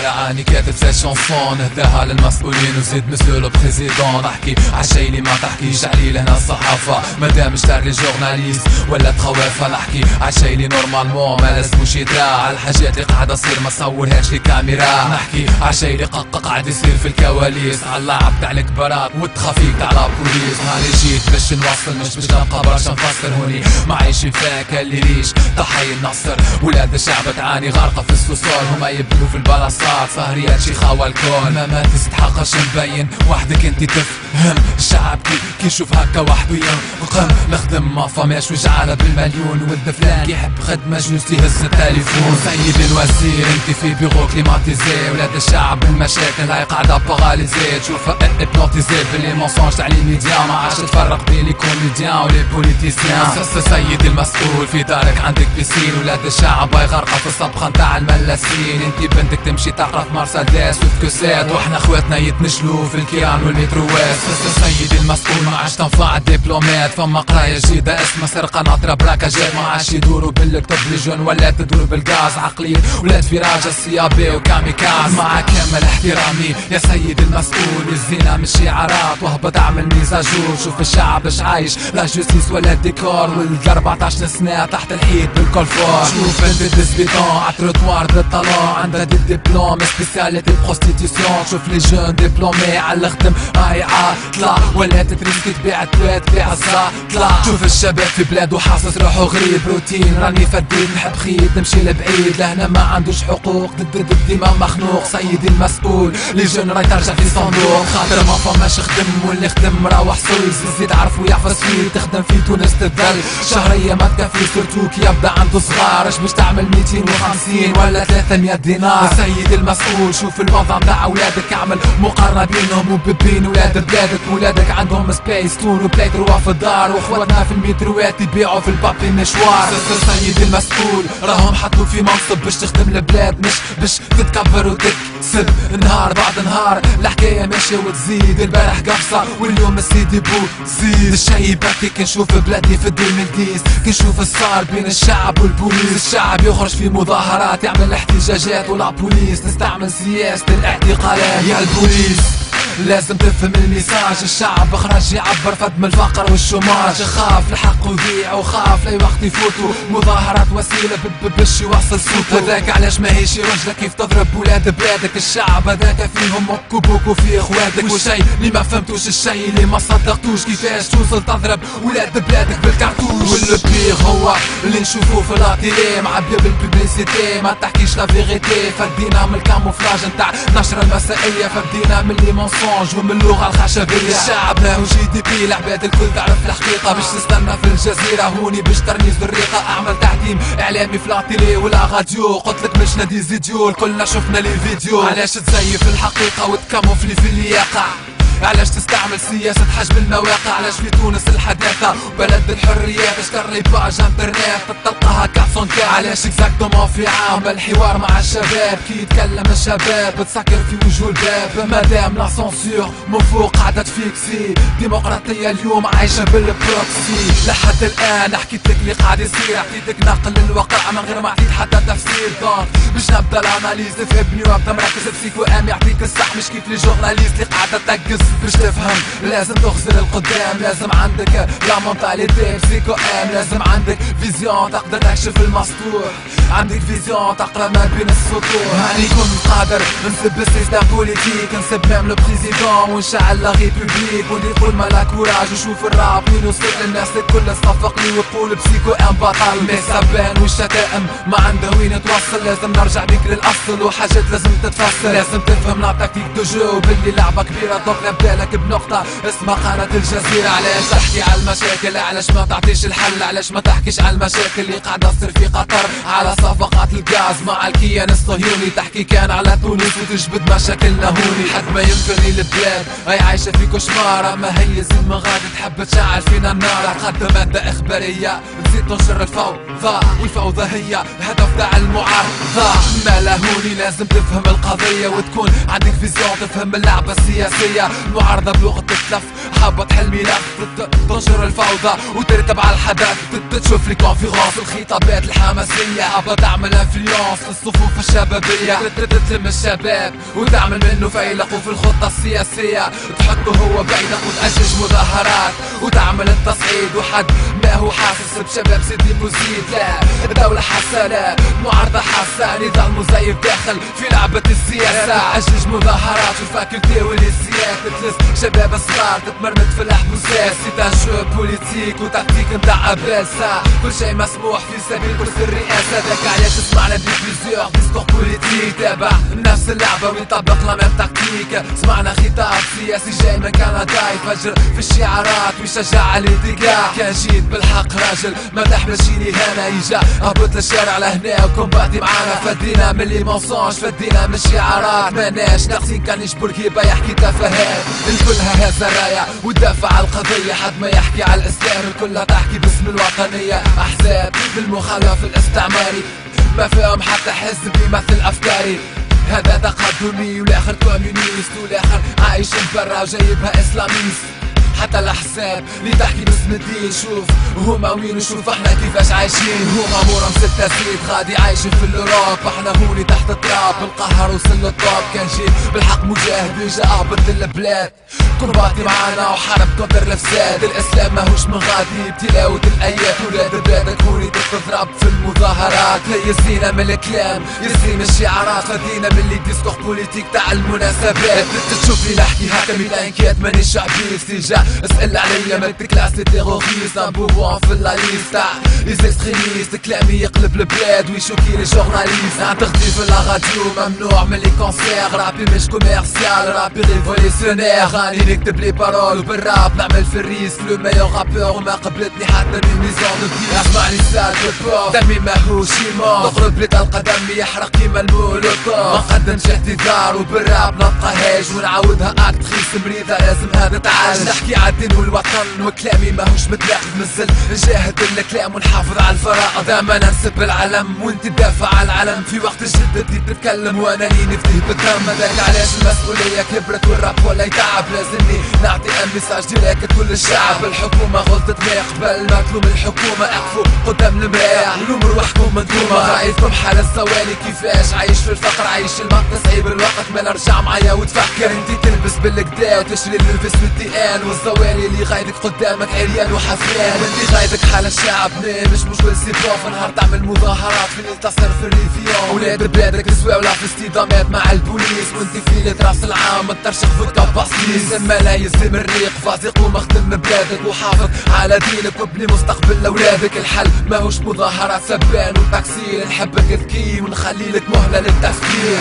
راني كاتب سي شونسون نهداها للمسؤولين وزيد مسيو لو بريزيدون. نحكي عالشي اللي ما تحكيش عليه لهنا الصحافة مادام اشتار لي جورناليست ولا تخوافة. نحكي عالشي اللي نورمالمون ما لازموش يتراع عالحاجات اللي قاعدة تصير ما تصورهاش لي كاميرا. نحكي عالشي اللي قاعد يصير في الكواليس عاللعب تاع الكبارات والتخافيك تاع لابوليس. هاني جيت باش نوصل مش باش نبقى برشا نفسر هوني ما عايشين فيها اللي ريش ضحايا النصر. ولاد الشعب تعاني غارقة في السوسول هما يبدو في البلاصات سهريات شيخاوة الكل ما تستحقش نبين وحدك انتي تفهم. الشعب كي يشوف هكا وحده ينقم نخدم ما فماش وجعالة بالمليون ولد فلان يحب خدمة جوست يهز التليفون. سيد الوزير انتي في بيرو كليماتيزي ولاد الشعب بالمشاكل هاي قاعدة باغاليزي تشوفها ابنوتيزي باللي مونسونج تاع لي ميديا ما عادش تفرق بين لي كوميديان ولي بوليتيسيان. سيد المسؤول في دارك عندك بيسين ولاد الشعب باي غرقة في الصبخة نتاع الملاسين. انتي بنتك تمشي تقرا في مرسيدس وتكسات واحنا خواتنا يتنشلوا في الكيان والمتروات. سيد المسؤول ما عادش تنفع الدبلومات فما قراية جديدة اسمها سرقة ناطرة براكاجات ما عادش يدوروا بالكتب لجون ولا تدور بالغاز. عقلية ولاد فراج السيابي وكاميكاز. مع كامل احترامي يا سيد المسؤول الزينة مش شعارات وهبط اعمل ميزاجور. شوف الشعب اش عايش لا جوستيس ولا الديكور ولد 14 سنة تحت الحيط بالكولفور. شوف انت ديزبيتون عالتروتوار بالطالون عندها دي دبلوم سبيسياليتي بروستيتيسيون. شوف لي جون دبلومي عالخدم هاي عاطلة ولا تتريسكي تبيع التوات تبيع الزاطلة. شوف الشباب في بلاده حاسس روحه غريب روتين راني فديت نحب خيط نمشي لبعيد لهنا ما عندوش حقوق ضد ديما مخنوق. سيدي المسؤول لي جون راي ترجع في صندوق خاطر ما فماش خدم واللي خدم روح سويس زيد عرفو يحفظ فيه تخدم في تونس تتذل شهرية ما تكفي سورتو كي يبدا عنده صغار اش باش تعمل 250 ولا 300 دينار. سيد المسؤول شوف الوضع متاع اولادك اعمل مقارنة بينهم وبين ولاد بلادك. ولادك عندهم سبيس تون وبلاي تروح في الدار واخواتنا في المتروات يبيعوا في البابي مشوار. سيد المسؤول راهم حطوا في منصب باش تخدم البلاد مش باش تتكبر وتكسب. نهار بعد نهار الحكاية ماشية وتزيد البارح قفصة واليوم السيدي بو زيد. الشي يبكي كنشوف بلادي في 2010 كنشوف الصار بين الشعب والبوليس. الشعب يخرج في مظاهرات يعمل احتجاجات ولا بوليس نستعمل سياسة الاعتقالات. يا البوليس لازم تفهم الميساج الشعب خرج يعبر فدم الفقر والشماج. خاف الحق يضيع وخاف لاي وقت يفوتوا مظاهرات وسيلة باش يوصل صوته. هذاك علاش ماهيش رجلك كيف تضرب ولاد بلادك. الشعب هذاك فيهم مكبوك وفي اخواتك. والشي اللي ما فهمتوش الشي اللي ما صدقتوش كيفاش توصل تضرب ولاد بلادك بالكارتوش. والبيغ هو اللي نشوفوه في لاتيلي معبي بالببليسيتي ما تحكيش لا فيغيتي. فدينا من الكاموفلاج نتاع نشر المسائية فدينا من لي مونسونج ومن اللغة الخشبية. الشعب له GDP العباد الكل تعرف الحقيقة باش تستنى في الجزيرة هوني باش ترميز الريقة. اعمل تعتيم اعلامي في لاتيلي ولا غاديو قلتلك مش نادي زيديو كلنا شفنا لي فيديو. علاش تزيف الحقيقة وتكاموفلي في اللي يقع. علاش تستعمل سياسة حجب المواقع. علاش في تونس الحداثة بلد الحريات اشتر لي باج انترنت تلقاها 400. علاش اكزاكتومون في عام الحوار مع الشباب كي يتكلم الشباب بتسكر في وجه الباب. مادام لا سونسور من فوق قاعدة تفيكسي ديمقراطية اليوم عايشة بالبروكسي. لحد الان حكيتلك اللي قاعد يصير عطيتك نقل للواقع من غير ما عطيت حتى تفسير. دونك باش نبدا الاناليز فهمني وابدا مركز بسيكو ام يعطيك الصح مش كيف لي جورناليست اللي قاعدة تقز. باش تفهم لازم تخزر القدام لازم عندك لا مونتاليتي بسيكو ام لازم عندك فيزيون تقدر تكشف المسطور. عندك فيزيون تقرا ما بين السطور. هاني كنت قادر نسب السيستم بوليتيك نسب ميم لو بريزيدون ونشعل لا ريبوبليك واللي يقول ما لا كوراج وشوف الراب وين وصل للناس الكل صفقني ويقول بسيكو ام بطل. مي سبان والشتائم ما عنده وين توصل لازم نرجع بيك للاصل وحاجات لازم تتفصل. لازم تفهم لا تكتيك دو جو باللي لعبة كبيرة دوك بالك بنقطة اسمها قناة الجزيرة. علاش تحكي على المشاكل علاش ما تعطيش الحل. علاش ما تحكيش على المشاكل اللي قاعدة تصير في قطر على صفقات الغاز مع الكيان الصهيوني. تحكي كان على تونس وتجبد مشاكلنا هوني. حد ما ينفرني البلاد هاي عايشة في كشمار اما هي زي ما غادي تحب تشعل فينا النار. تقدم مادة اخبارية تزيد تنشر الفوضى والفوضى هي الهدف تاع المعارضة. ما لهوني لازم تفهم القضية وتكون عندك فيزيون تفهم اللعبة السياسية. المعارضة بلغة التلف حبط حلمي لك تنشر الفوضى وترتب على الحدث تشوف لي كونفيغونس الخطابات الحماسية حابة تعمل انفلونس للصفوف الشبابية تلم الشباب وتعمل منه فيلق وفي الخطة السياسية تحطه هو بينك وتأجج مظاهرات وتعمل التصعيد وحد ما هو حاسس بشباب سيدي مزيد. لا الدولة حسنة المعارضة حسنة نظام مزيف داخل في لعبة السياسة أجج مظاهرات في الفاكولتي والليسيات تلس شباب صغار تتمرمد في الحبوسات سيت ان جو بوليتيك وتكتيك نتاع ابلاسة كل شيء مسموح في سبيل كرسي الرئاسة ذاك علاش سمعنا دي بليزيور ديسكور بوليتيك تابع نفس اللعبة ويطبق لا ميم تكتيك سمعنا خطاب سياسي جاي من كندا يفجر في الشعارات ويشجع على الاتجاه كان جيت بالحق راجل ما تحمشيني هنا يجا هبط للشارع لهنا وكومباتي معانا فدينا من لي مونسونج فدينا من الشعارات ماناش ناقصين كان يجبر كيبا يحكي تفاهات الكلها هذا راية وتدافع على القضية حد ما يحكي على الاسلام الكلها تحكي باسم الوطنية احزاب بالمخالف الاستعماري ما فيهم حتى حزب يمثل افكاري هذا تقدمي والاخر كوميونيست والاخر عايش برا وجايبها اسلاميست حتى الاحزاب اللي تحكي باسم الدين شوف هما وين وشوف احنا كيفاش عايشين هما مورا ستة زيد غادي عايشين في الاوروب احنا هوني تحت التراب القهر وصل للطوب كان جيت بالحق مجاهد ويجا اهبط البلاد كومباتي معانا وحارب كونتر الفساد الاسلام ماهوش من غادي بتلاوة الايات ولاد بلادك هوني تضرب في المظاهرات يزينا من الكلام يزين الشعارات فدينا من لي ديسكور بوليتيك تاع المناسبات تشوف لي نحكي هكا ميلا انكيات ماني شعبي استجا اسأل عليا مالت كلاس لي تيغوريست ان بوفوان في الليست تاع لي اكستريميست كلامي يقلب البلاد ويشوكي لي جورناليست تغدي في لا راديو ممنوع من لي كونسير رابي مش كوميرسيال رابي ريفوليسيونير غاني نكتب لي بارول وبالراب نعمل في الريسك لو ميور رابور وما قبلتني حتى من ميزون دو بي اسمعني سال بور دمي ماهوش يموت تخرج لي تلقى دمي يحرق كيما المولوتوف ما نقدمش اعتذار وبالراب نبقى هاج ونعاودها اكتريس مريضة لازم هذا تعالج نحكي عالدين والوطن وكلامي ماهوش متلاقف نزل نجاهد الكلام ونحافظ على الفرائض دائما ننسب العلم وانت تدافع على العلم في وقت الجد بدي تتكلم وانا لي نفديه بالدم هذاك علاش المسؤولية كبرت والراب ولا يتعب لازمني نعطي ان ميساج ديريكت كل الشعب الحكومة غلطت ما يقبل ما تلوم الحكومة اقفوا قدام المراية ولوم روحكم انتوما رايكم حال الزوالي كيفاش عايش في الفقر عايش الموت تصعيب الوقت ما نرجع معايا وتفكر انت تلبس بالكدا وتشري اللبس والديان والزوالي اللي غايدك قدامك عريان وحفيان وانت غايدك حال الشعب مش مشكل سيبون في نهار تعمل مظاهرات فين ينتصر في الريفيون ولاد بلادك تسوى ولا في اصطدامات مع البوليس وانت في راس العام ترشخ في الكاباسيس لما لا يسلم الريق فازق ومخدم بلادك وحافظ على دينك وابني مستقبل لاولادك الحل ماهوش مظاهرات سبان وتكسير نحبك تذكي ونخلي لك مهلة للتفكير